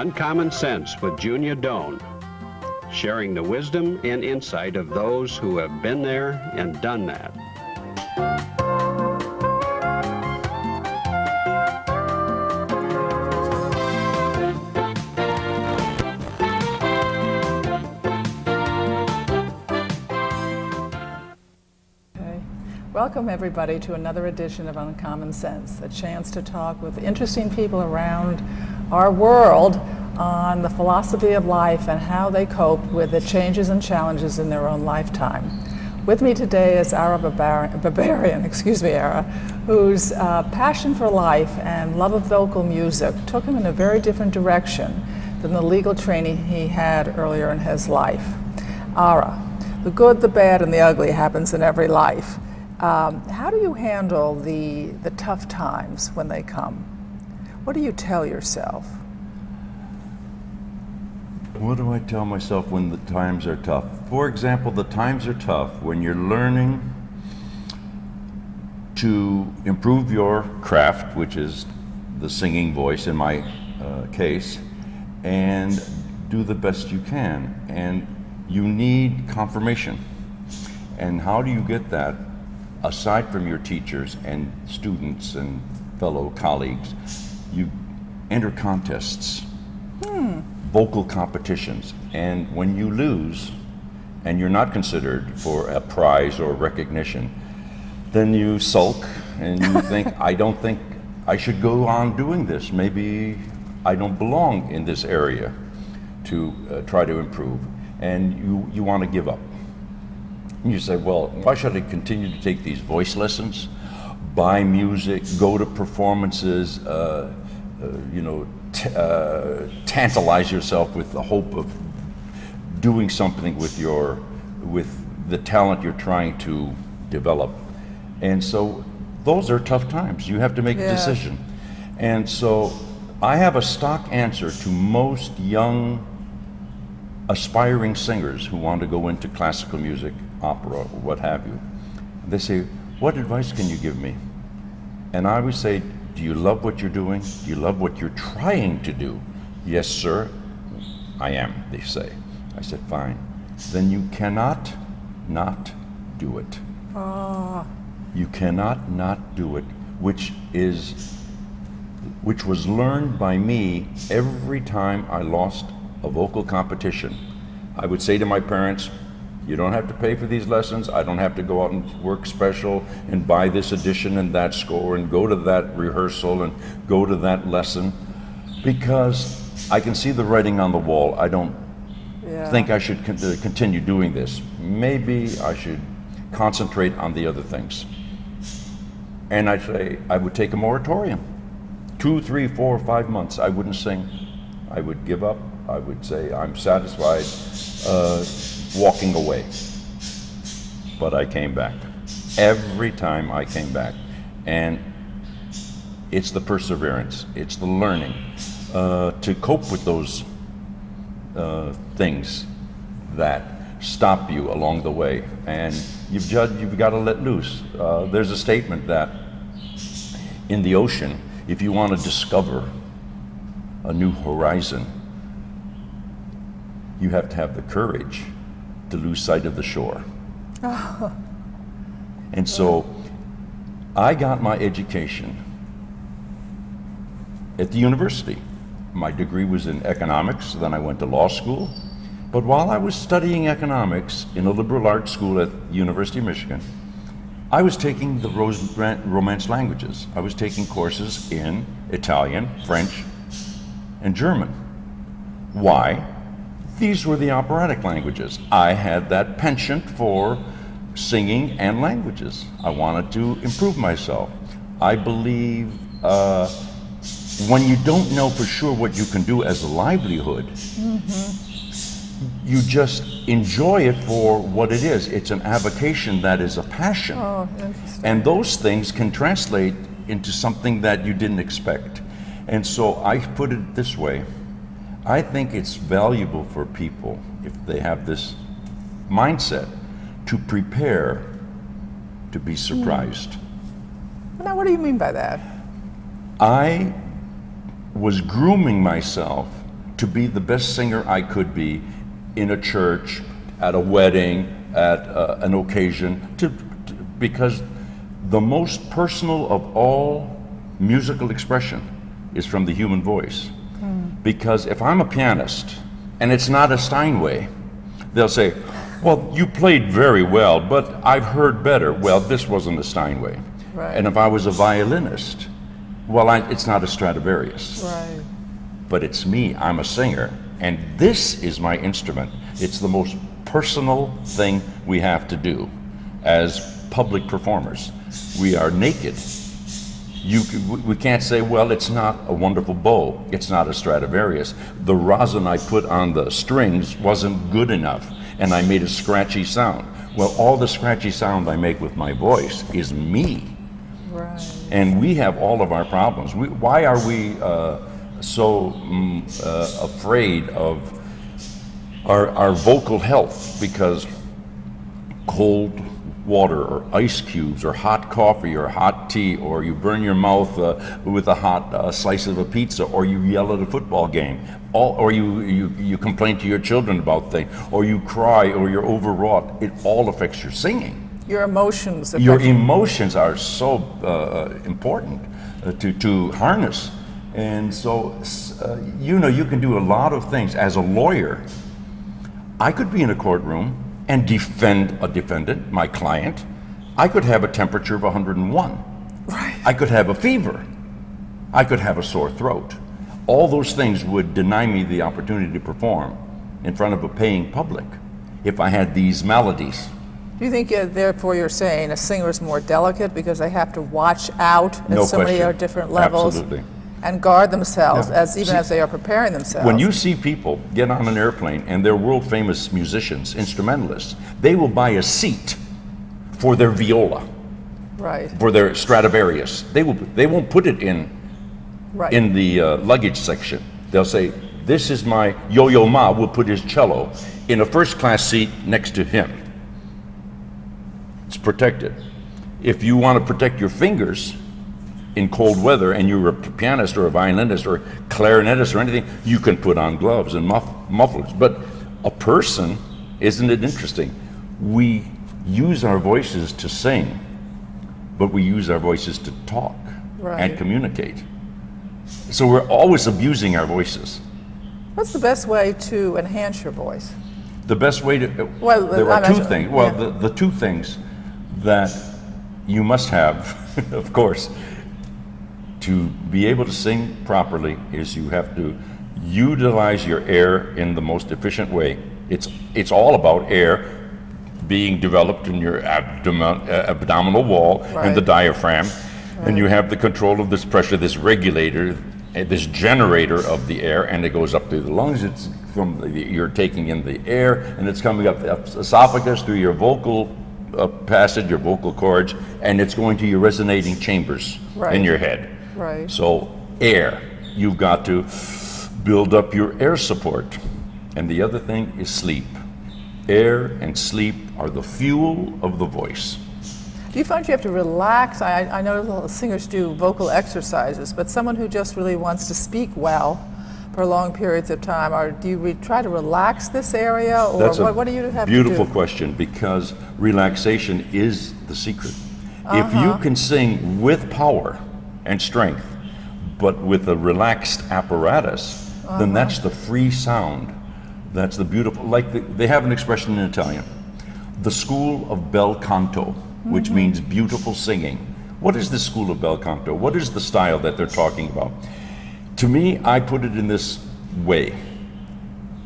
Uncommon Sense with Junia Doan, sharing the wisdom and insight of those who have been there and done that. Welcome everybody to another edition of Uncommon Sense, a chance to talk with interesting people around our world on the philosophy of life and how they cope with the changes and challenges in their own lifetime. With me today is Ara Berberian, Ara, whose passion for life and love of vocal music took him in a very different direction than the legal training he had earlier in his life. Ara, the good, the bad, and the ugly happens in every life. How do you handle the tough times when they come? What do you tell yourself? What do I tell myself when the times are tough? For example, the times are tough when you're learning to improve your craft, which is the singing voice in my case, and do the best you can. And you need confirmation. And how do you get that? Aside from your teachers and students and fellow colleagues, you enter contests, vocal competitions, and when you lose and you're not considered for a prize or recognition, then you sulk and you think, I don't think I should go on doing this. Maybe I don't belong in this area to try to improve, and you want to give up. And you say, well, why should I continue to take these voice lessons, buy music, go to performances, tantalize yourself with the hope of doing something with the talent you're trying to develop. And so those are tough times. You have to make a decision. And so I have a stock answer to most young aspiring singers who want to go into classical music, opera, or what have you. They say, what advice can you give me? And I would say, do you love what you're doing? Do you love what you're trying to do? Yes, sir, I am, they say. I said, fine. Then you cannot not do it. You cannot not do it, which was learned by me every time I lost a vocal competition. I would say to my parents, you don't have to pay for these lessons. I don't have to go out and work special and buy this edition and that score and go to that rehearsal and go to that lesson, because I can see the writing on the wall. I don't think I should continue doing this. Maybe I should concentrate on the other things. And I'd say I would take a moratorium. 2, 3, 4, 5 months, I wouldn't sing. I would give up. I would say I'm satisfied walking away. But I came back. Every time I came back. And it's the perseverance, it's the learning to cope with those things that stop you along the way. And you've got to let loose. There's a statement that in the ocean, if you want to discover a new horizon, you have to have the courage to lose sight of the shore. And so I got my education at the university. My degree was in economics, then I went to law school. But while I was studying economics in a liberal arts school at the University of Michigan, I was taking the Romance languages. I was taking courses in Italian, French, and German. Why? These were the operatic languages. I had that penchant for singing and languages. I wanted to improve myself. I believe when you don't know for sure what you can do as a livelihood, you just enjoy it for what it is. It's an avocation that is a passion. And those things can translate into something that you didn't expect. And so I put it this way. I think it's valuable for people, if they have this mindset, to prepare to be surprised. Now, what do you mean by that? I was grooming myself to be the best singer I could be in a church, at a wedding, at an occasion, because the most personal of all musical expression is from the human voice. Because if I'm a pianist and it's not a Steinway, they'll say, well, you played very well, but I've heard better. Well, this wasn't a Steinway. Right. And if I was a violinist, well, it's not a Stradivarius. Right. But it's me, I'm a singer, and this is my instrument. It's the most personal thing we have to do as public performers. We are naked. We can't say, well, it's not a wonderful bow, it's not a Stradivarius. The rosin I put on the strings wasn't good enough, and I made a scratchy sound. Well, all the scratchy sound I make with my voice is me. Right. And we have all of our problems. Why are we so afraid of our vocal health? Because cold water or ice cubes or hot coffee or hot tea, or you burn your mouth with a hot slice of a pizza, or you yell at a football game, or you complain to your children about things, or you cry, or you're overwrought. It all affects your singing. Your emotions. Your emotions are so important to harness. And so, you can do a lot of things. As a lawyer, I could be in a courtroom and defend a defendant, my client. I could have a temperature of 101. Right. I could have a fever. I could have a sore throat. All those things would deny me the opportunity to perform in front of a paying public if I had these maladies. Do you think, therefore, you're saying a singer is more delicate because they have to watch out at No so many question. different levels? Absolutely. And guard themselves, Yeah. as they are preparing themselves. When you see people get on an airplane and they're world famous musicians, instrumentalists, they will buy a seat for their viola, Right. for their Stradivarius. They won't put it in Right. the luggage section. They'll say, this is my Yo-Yo Ma will put his cello in a first class seat next to him. It's protected. If you want to protect your fingers in cold weather and you're a pianist or a violinist or clarinetist or anything, you can put on gloves and mufflers. But a person, isn't it interesting? We use our voices to sing, but we use our voices to talk Right. and communicate. So we're always abusing our voices. What's the best way to enhance your voice? The best way to, Well, there I'm are two not- things. Well, yeah. the two things that you must have, of course, to be able to sing properly is you have to utilize your air in the most efficient way. It's all about air being developed in your abdominal wall and the Right. diaphragm, and you have the control of this pressure, this regulator, this generator of the air, and it goes up through the lungs. It's you're taking in the air, and it's coming up the esophagus through your vocal passage, your vocal cords, and it's going to your resonating chambers Right. in your head. Right. So air, you've got to build up your air support. And the other thing is sleep. Air and sleep are the fuel of the voice. Do you find you have to relax? I know singers do vocal exercises, but someone who just really wants to speak well for long periods of time, or do you try to relax this area, or That's what do you have beautiful to do? question, because relaxation is the secret. If you can sing with power and strength, but with a relaxed apparatus, then that's the free sound. That's the beautiful, they have an expression in Italian, the school of bel canto, which means beautiful singing. What is the school of bel canto? What is the style that they're talking about? To me, I put it in this way.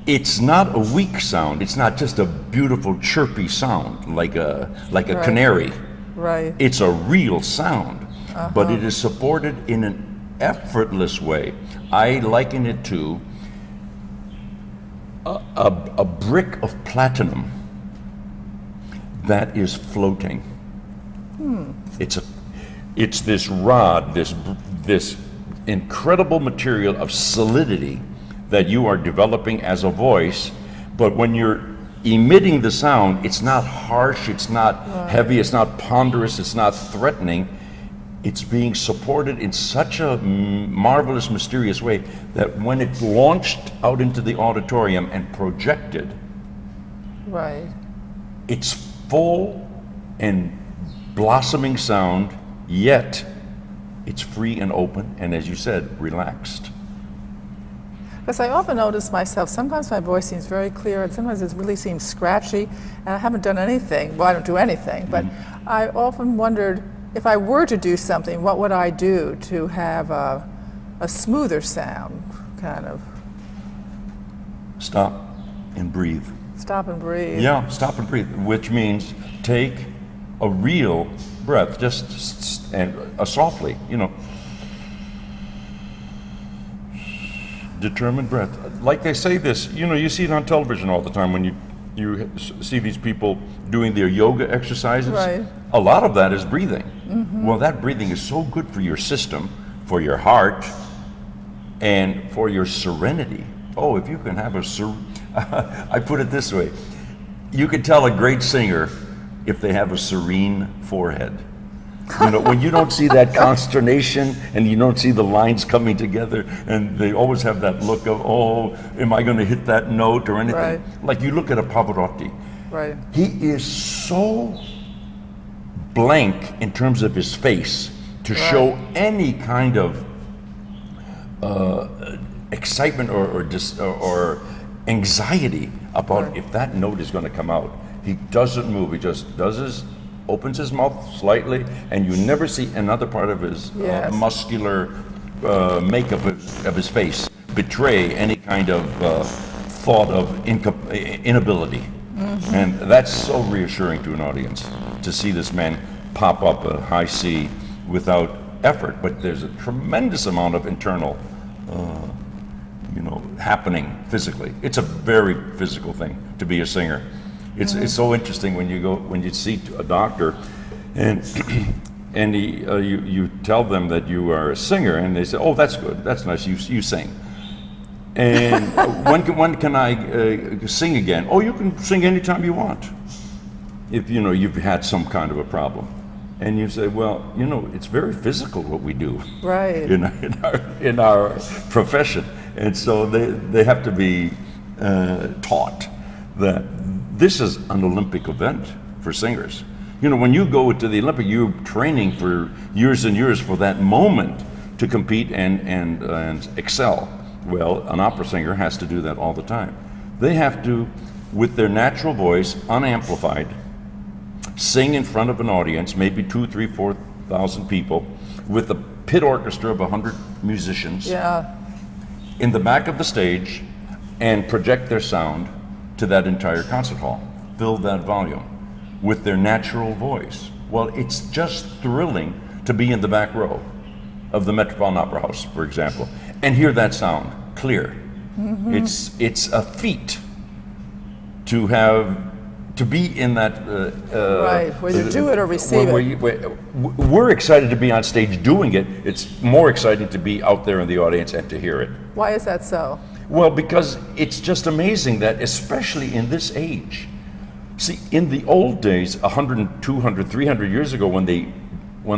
It's not a weak sound. It's not just a beautiful chirpy sound like a Right. canary. Right. It's a real sound, but it is supported in an effortless way. I liken it to a brick of platinum that is floating. It's this rod, this incredible material of solidity that you are developing as a voice, but when you're emitting the sound, it's not harsh, it's not heavy, it's not ponderous, it's not threatening. it's being supported in such a marvelous, mysterious way that when it's launched out into the auditorium and projected, Right. it's full and blossoming sound, yet it's free and open, and as you said, relaxed. Because I often notice myself, sometimes my voice seems very clear and sometimes it really seems scratchy, and I haven't done anything. Well, I don't do anything, but I often wondered, if I were to do something, what would I do to have a smoother sound, kind of? Stop and breathe. Stop and breathe. Yeah, stop and breathe, which means take a real breath, and softly, determined breath. Like they say this, you see it on television all the time when you see these people doing their yoga exercises. Right. A lot of that is breathing. Well, that breathing is so good for your system, for your heart, and for your serenity. Oh, if you can have I put it this way, you can tell a great singer if they have a serene forehead. When you don't see that consternation and you don't see the lines coming together, and they always have that look of, oh, am I going to hit that note or anything? Right. Like you look at a Pavarotti. Right. He is so blank in terms of his face to show any kind of excitement or anxiety about if that note is going to come out. He doesn't move. He just opens his mouth slightly, and you never see another part of his muscular makeup of his face betray any kind of thought of inability. And that's so reassuring to an audience to see this man pop up a high C without effort. But there's a tremendous amount of internal happening physically. It's a very physical thing to be a singer. It's so interesting when you see a doctor, and you tell them that you are a singer, and they say, "Oh, that's good, that's nice. You sing." And when can I sing again? Oh, you can sing anytime you want. If you've had some kind of a problem, and you say, "Well, it's very physical what we do, Right. in our profession," and so they have to be taught that this is an Olympic event for singers. When you go to the Olympic, you're training for years and years for that moment to compete and excel. Well, an opera singer has to do that all the time. They have to, with their natural voice, unamplified, sing in front of an audience, maybe 2,000, 3,000, 4,000 people, with a pit orchestra of 100 musicians in the back of the stage, and project their sound to that entire concert hall, fill that volume with their natural voice. Well, it's just thrilling to be in the back row of the Metropolitan Opera House, for example, and hear that sound clear. It's a feat to be in that Right, whether do it or receive it. We're excited to be on stage doing it. It's more exciting to be out there in the audience and to hear it. Why is that so? Well, because it's just amazing that, especially in this age, see, in the old days, 100, 200, 300 years ago, when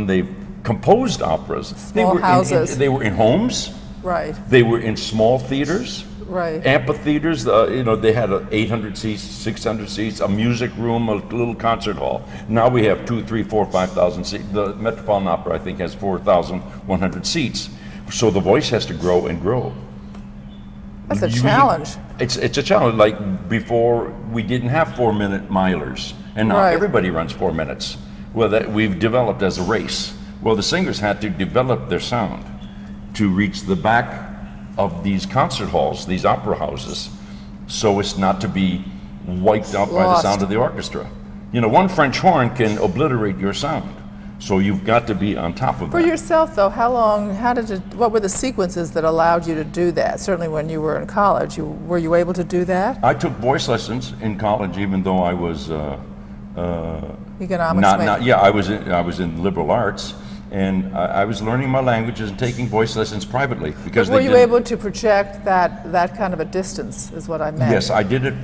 they composed operas, Small houses. They were in homes. Right. They were in small theaters. Right. Amphitheaters, they had 800 seats, 600 seats, a music room, a little concert hall. Now we have 2,000, 3,000, 4,000, 5,000 seats. The Metropolitan Opera, I think, has 4,100 seats. So the voice has to grow and grow. That's a challenge. It's a challenge. Like before, we didn't have 4-minute milers, and now everybody runs 4 minutes. Well, that we've developed as a race. Well, the singers had to develop their sound to reach the back of these concert halls, these opera houses, so as not to be wiped out by the sound of the orchestra. One French horn can obliterate your sound, so you've got to be on top of that. For yourself, though, what were the sequences that allowed you to do that? Certainly when you were in college, were you able to do that? I took voice lessons in college, even though I was Economics. I was in liberal arts, And I was learning my languages and taking voice lessons privately because Were you able to project that kind of a distance, is what I meant? Yes, I did it.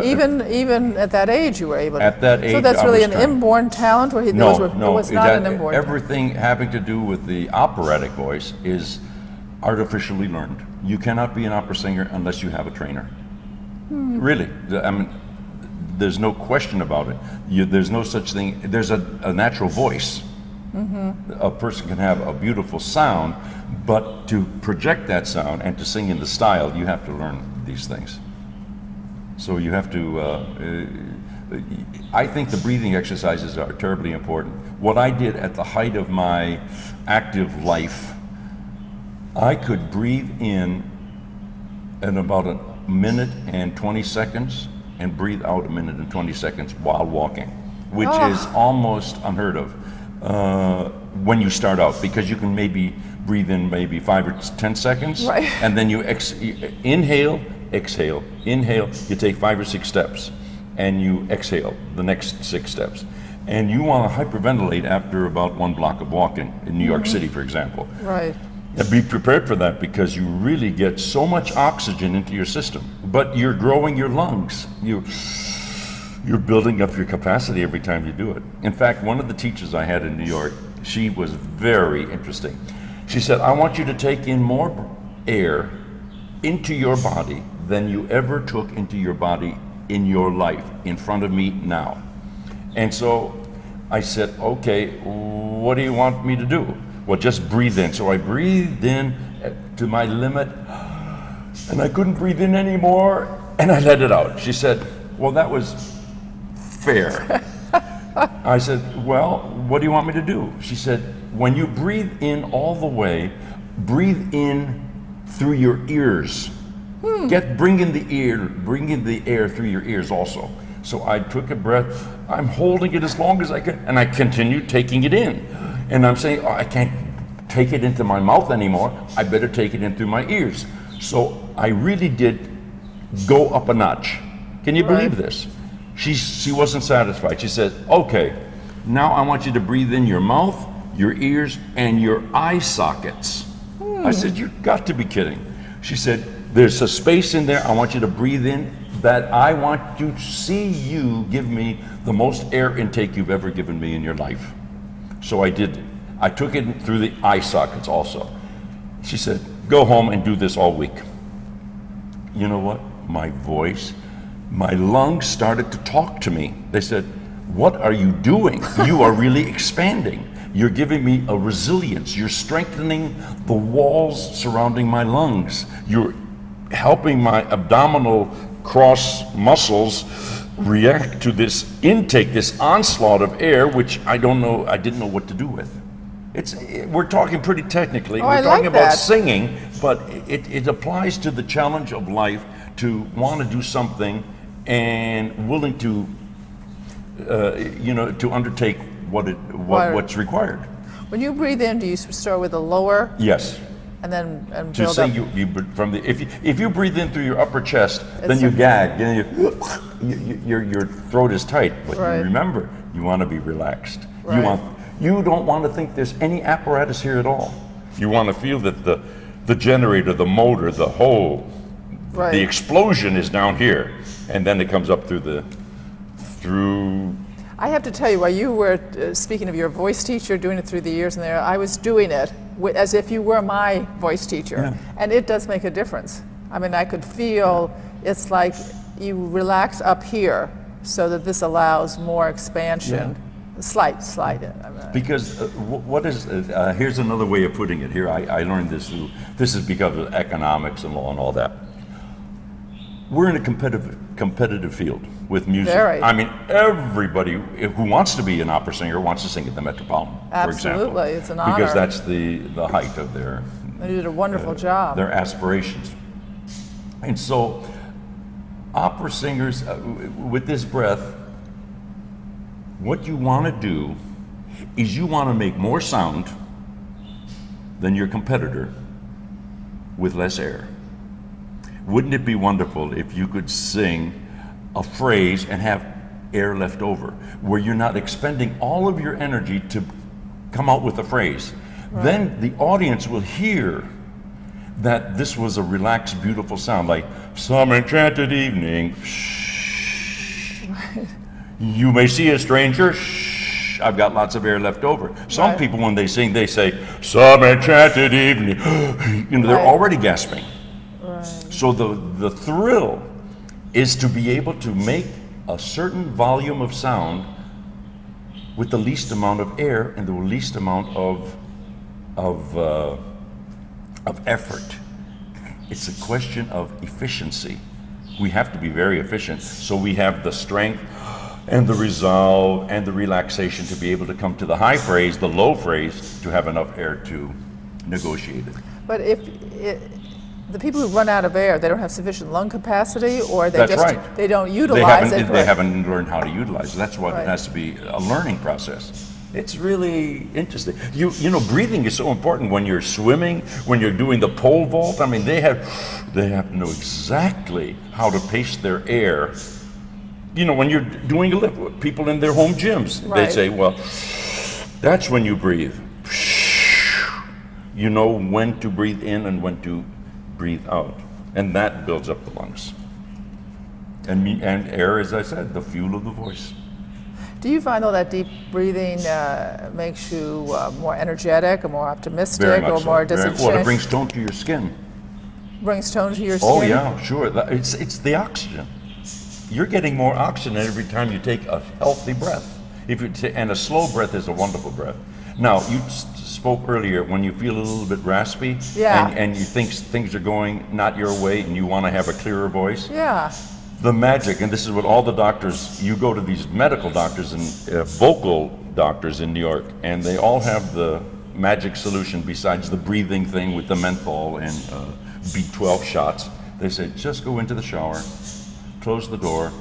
Even at that age, you were able to. At that age, so that's I really was an trying. inborn talent, or it was not an inborn talent? Everything having to do with the operatic voice is artificially learned. You cannot be an opera singer unless you have a trainer. Really, I mean, there's no question about it. There's no such thing. There's a natural voice. A person can have a beautiful sound, but to project that sound and to sing in the style, you have to learn these things. So you have to, I think the breathing exercises are terribly important. What I did at the height of my active life, I could breathe in about a minute and 20 seconds and breathe out a minute and 20 seconds while walking, which is almost unheard of when you start out, because you can maybe breathe in maybe 5 or 10 seconds, right, and then you inhale, exhale, inhale, you take 5 or 6 steps, and you exhale the next 6 steps. And you want to hyperventilate after about 1 block of walking in New York City, for example. Right. And be prepared for that, because you really get so much oxygen into your system, but you're growing your lungs. You're building up your capacity every time you do it. In fact, one of the teachers I had in New York, she was very interesting. She said, I want you to take in more air into your body than you ever took into your body in your life, in front of me now. And so I said, okay, what do you want me to do? Well, just breathe in. So I breathed in to my limit, and I couldn't breathe in anymore, and I let it out. She said, well, that was fair. I said, well, what do you want me to do? She said, when you breathe in all the way, breathe in through your ears. Bring in the air through your ears also. So I took a breath, I'm holding it as long as I can, and I continued taking it in. And I'm saying, oh, I can't take it into my mouth anymore, I better take it in through my ears. So I really did go up a notch. Can you believe this? She wasn't satisfied. She said, okay, now I want you to breathe in your mouth, your ears, and your eye sockets. I said, you've got to be kidding. She said, there's a space in there, I want you to breathe in, that I want to see you give me the most air intake you've ever given me in your life. So I did. I took it through the eye sockets also. She said, go home and do this all week. You know what? My voice, my lungs started to talk to me. They said, what are you doing? You are really expanding. You're giving me a resilience. You're strengthening the walls surrounding my lungs. You're helping my abdominal cross muscles react to this intake, this onslaught of air, which I didn't know what to do with. We're talking pretty technically. We're talking about singing, but it applies to the challenge of life, to want to do something and willing to, to undertake what's required. When you breathe in, do you start with the lower? Yes. And then build to sing, up. If you breathe in through your upper chest, then you gag. Your throat is tight. But you remember, you want to be relaxed. Right. You don't want to think there's any apparatus here at all. You want to feel that the generator, the motor, the whole, the explosion is down here, and then it comes up through. I have to tell you, while you were speaking of your voice teacher, doing it through the years and there, I was doing it as if you were my voice teacher, and it does make a difference. I mean, I could feel it's like you relax up here, so that this allows more expansion. Slight. Because here's another way of putting it. Here, I learned this through. This is because of economics and law and all that. We're in a competitive field with music. Very. I mean, everybody who wants to be an opera singer wants to sing at the Metropolitan, for example. Absolutely, it's an honor. Because that's the height of their. They did a wonderful job. Their aspirations. And so, opera singers, with this breath, what you want to do is you want to make more sound than your competitor with less air. Wouldn't it be wonderful if you could sing a phrase and have air left over, where you're not expending all of your energy to come out with a phrase. Then the audience will hear that this was a relaxed, beautiful sound, like some enchanted evening. You may see a stranger. I've got lots of air left over. Some people, when they sing, they say, some enchanted evening. They're already gasping. So the thrill is to be able to make a certain volume of sound with the least amount of air and the least amount of effort. It's a question of efficiency. We have to be very efficient, so we have the strength and the resolve and the relaxation to be able to come to the high phrase, the low phrase, to have enough air to negotiate it. But if the people who run out of air, they don't have sufficient lung capacity, or they they don't utilize it. They haven't learned how to utilize it. That's what it has to be, a learning process. It's really interesting. You know, breathing is so important when you're swimming, when you're doing the pole vault. I mean, they have to know exactly how to pace their air. You know, when you're doing a lift with people in their home gyms, they say, well, that's when you breathe. You know when to breathe in and when to breathe out. And that builds up the lungs. And air, as I said, the fuel of the voice. Do you find, though, that deep breathing makes you more energetic or more optimistic or more disenchanted? Well, it brings tone to your skin. Brings tone to your skin? Oh, yeah, sure. It's the oxygen. You're getting more oxygen every time you take a healthy breath. And a slow breath is a wonderful breath. Now, you spoke earlier when you feel a little bit raspy and you think things are going not your way and you want to have a clearer voice. Yeah. The magic, and this is what all the doctors, you go to these medical doctors and vocal doctors in New York, and they all have the magic solution besides the breathing thing with the menthol and B12 shots. They say, just go into the shower, close the door,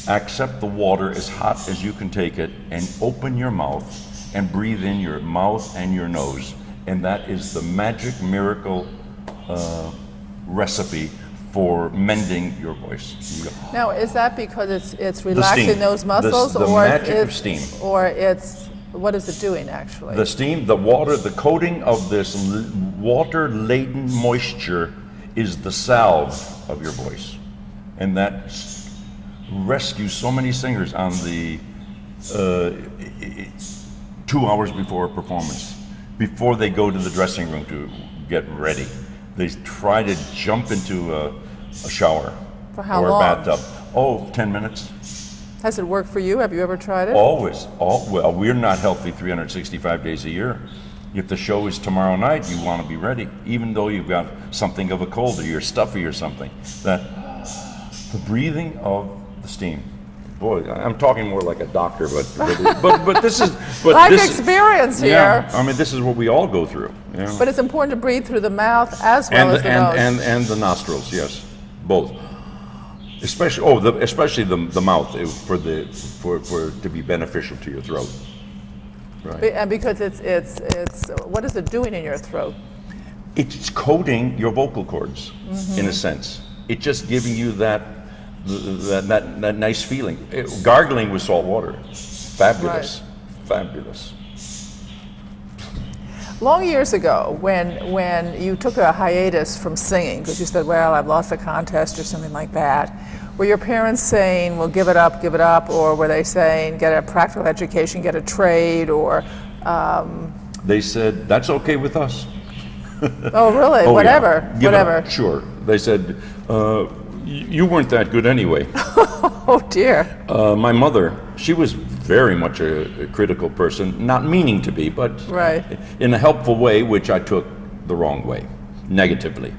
accept the water as hot as you can take it, and open your mouth and breathe in your mouth and your nose. And that is the magic miracle recipe for mending your voice. Now, is that because it's relaxing those muscles, the magic of steam, or it's what is it doing actually? The steam, the water, the coating of this water-laden moisture is the salve of your voice, and that rescues so many singers on the 2 hours before a performance, before they go to the dressing room to get ready. They try to jump into a shower or a bathtub. 10 minutes. Has it worked for you? Have you ever tried it? Always. Well, we're not healthy 365 days a year. If the show is tomorrow night, you want to be ready, even though you've got something of a cold or you're stuffy or something. That the breathing of the steam. Boy, I'm talking more like a doctor, but this is life experience here. Yeah, I mean, this is what we all go through. Yeah. But it's important to breathe through the mouth as well as the nose. And the nostrils, yes, both. Especially the mouth for it to be beneficial to your throat. Right. And because it's what is it doing in your throat? It's coating your vocal cords, in a sense. It's just giving you that nice feeling. Gargling with salt water, fabulous, fabulous. Long years ago, when you took a hiatus from singing, because you said, well, I've lost a contest or something like that, were your parents saying, well, give it up, or were they saying, get a practical education, get a trade, or... They said, that's okay with us. Oh, really? Whatever. Yeah. Sure. They said, you weren't that good anyway. Oh, dear. My mother, she was very much a critical person, not meaning to be, but in a helpful way, which I took the wrong way, negatively.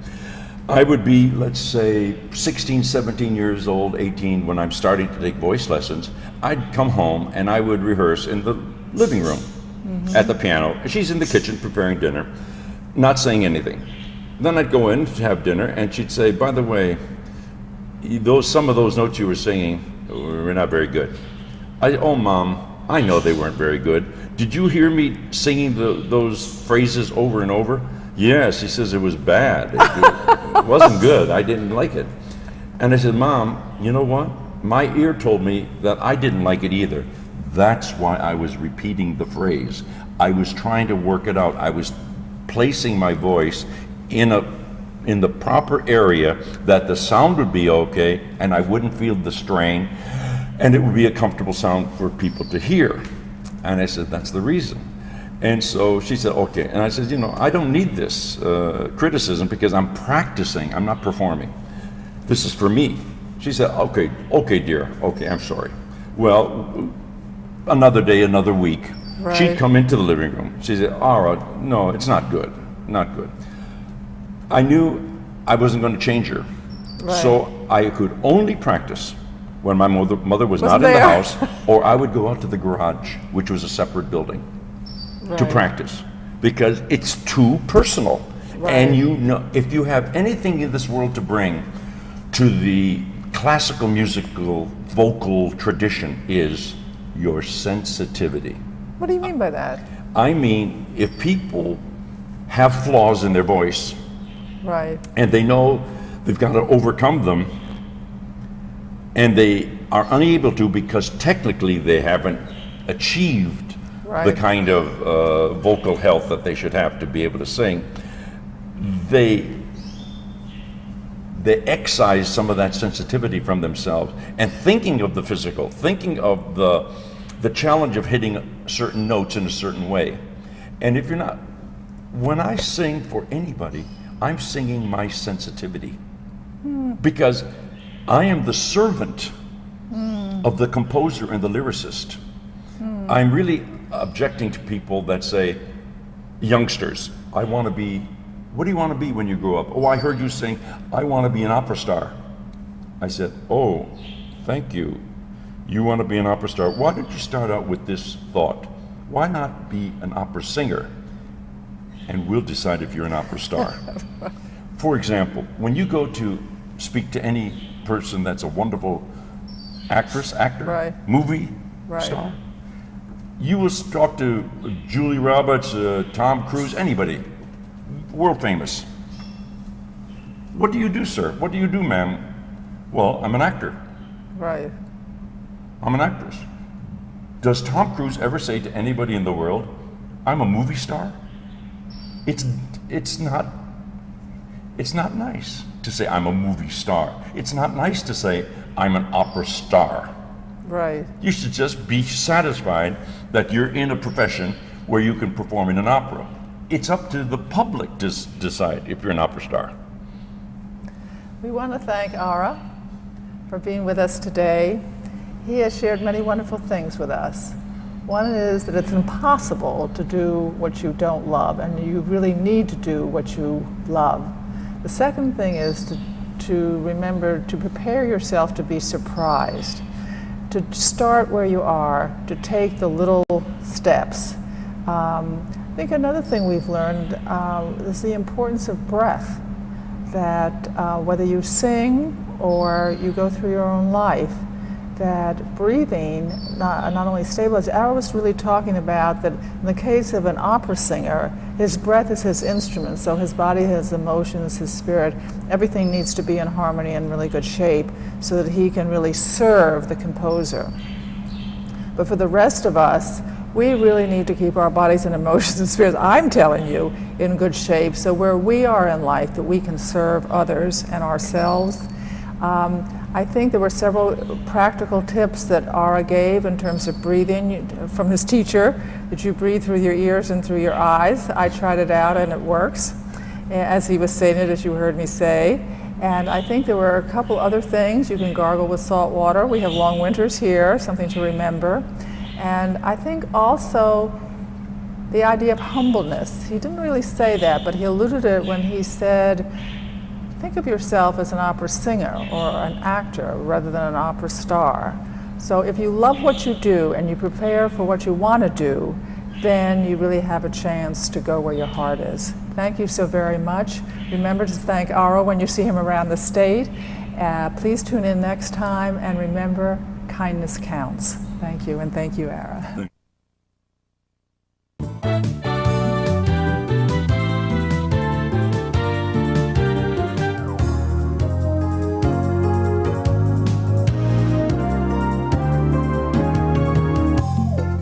I would be, let's say, 16, 17 years old, 18, when I'm starting to take voice lessons. I'd come home and I would rehearse in the living room at the piano. She's in the kitchen preparing dinner, not saying anything. Then I'd go in to have dinner and she'd say, by the way, some of those notes you were singing were not very good. Oh, Mom, I know they weren't very good. Did you hear me singing those phrases over and over? Yes, he says it was bad. It wasn't good. I didn't like it. And I said, Mom, you know what? My ear told me that I didn't like it either. That's why I was repeating the phrase. I was trying to work it out. I was placing my voice in the proper area that the sound would be okay and I wouldn't feel the strain and it would be a comfortable sound for people to hear. And I said, that's the reason. And so she said, okay. And I said, I don't need this criticism because I'm practicing, I'm not performing. This is for me. She said, okay, dear, okay, I'm sorry. Well, another day, another week, right. She'd come into the living room. She said, Ara, no, it's not good, not good. I knew I wasn't going to change her. Right. So I could only practice when my mother was not there. in the house, or I would go out to the garage, which was a separate building, to practice, because it's too personal. Right. And if you have anything in this world to bring to the classical musical vocal tradition, is your sensitivity. What do you mean by that? I mean, if people have flaws in their voice, right, and they know they've got to overcome them, and they are unable to because technically they haven't achieved the kind of vocal health that they should have to be able to sing, they excise some of that sensitivity from themselves, and thinking of the physical, thinking of the challenge of hitting certain notes in a certain way. And if you're not, when I sing for anybody, I'm singing my sensitivity, because I am the servant of the composer and the lyricist. I'm really objecting to people that say, youngsters, I want to be, what do you want to be when you grow up? Oh, I heard you sing, I want to be an opera star. I said, oh, thank you. You want to be an opera star. Why don't you start out with this thought? Why not be an opera singer? And we'll decide if you're an opera star. For example, when you go to speak to any person that's a wonderful actor, movie star, you will talk to Julia Roberts, Tom Cruise, anybody, world famous. What do you do, sir? What do you do, ma'am? Well, I'm an actor. Right. I'm an actress. Does Tom Cruise ever say to anybody in the world, I'm a movie star? It's not nice to say I'm a movie star. It's not nice to say I'm an opera star. Right. You should just be satisfied that you're in a profession where you can perform in an opera. It's up to the public to decide if you're an opera star. We want to thank Ara for being with us today. He has shared many wonderful things with us. One is that it's impossible to do what you don't love, and you really need to do what you love. The second thing is to remember to prepare yourself to be surprised, to start where you are, to take the little steps. I think another thing we've learned is the importance of breath, that whether you sing or you go through your own life, that breathing not only stabilizes. Ara was really talking about that in the case of an opera singer, his breath is his instrument, so his body, his emotions, his spirit, everything needs to be in harmony and really good shape so that he can really serve the composer. But for the rest of us, we really need to keep our bodies and emotions and spirits, I'm telling you, in good shape, so where we are in life, that we can serve others and ourselves. I think there were several practical tips that Ara gave in terms of breathing from his teacher, that you breathe through your ears and through your eyes. I tried it out and it works, as he was saying it, as you heard me say. And I think there were a couple other things. You can gargle with salt water. We have long winters here, something to remember. And I think also the idea of humbleness. He didn't really say that, but he alluded to it when he said, think of yourself as an opera singer or an actor rather than an opera star. So if you love what you do and you prepare for what you want to do, then you really have a chance to go where your heart is. Thank you so very much. Remember to thank Ara when you see him around the state. Please tune in next time, and remember, kindness counts. Thank you, and thank you, Ara.